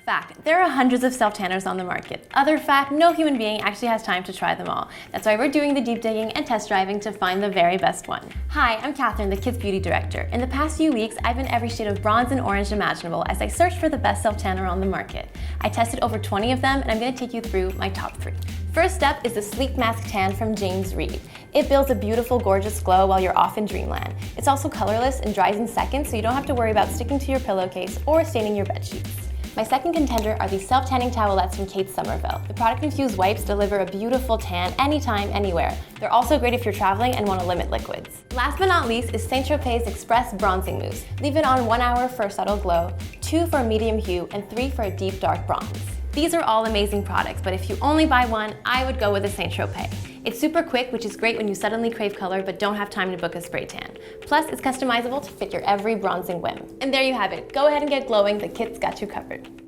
Fact, there are hundreds of self-tanners on the market. Other fact, no human being actually has time to try them all. That's why we're doing the deep digging and test driving to find the very best one. Hi, I'm Katherine, the Kids Beauty Director. In the past few weeks, I've been every shade of bronze and orange imaginable as I searched for the best self-tanner on the market. I tested over 20 of them, and I'm going to take you through my top 3. First up is the Sleep Mask Tan from James Read. It builds a beautiful, gorgeous glow while you're off in dreamland. It's also colorless and dries in seconds, so you don't have to worry about sticking to your pillowcase or staining your bedsheets. My second contender are these self-tanning towelettes from Kate Somerville. The product-infused wipes deliver a beautiful tan anytime, anywhere. They're also great if you're traveling and want to limit liquids. Last but not least is Saint Tropez's Express Bronzing Mousse. Leave it on 1 hour for a subtle glow, 2 for a medium hue, and 3 for a deep dark bronze. These are all amazing products, but if you only buy one, I would go with the Saint Tropez. It's super quick, which is great when you suddenly crave color but don't have time to book a spray tan. Plus, it's customizable to fit your every bronzing whim. And there you have it. Go ahead and get glowing. The kit's got you covered.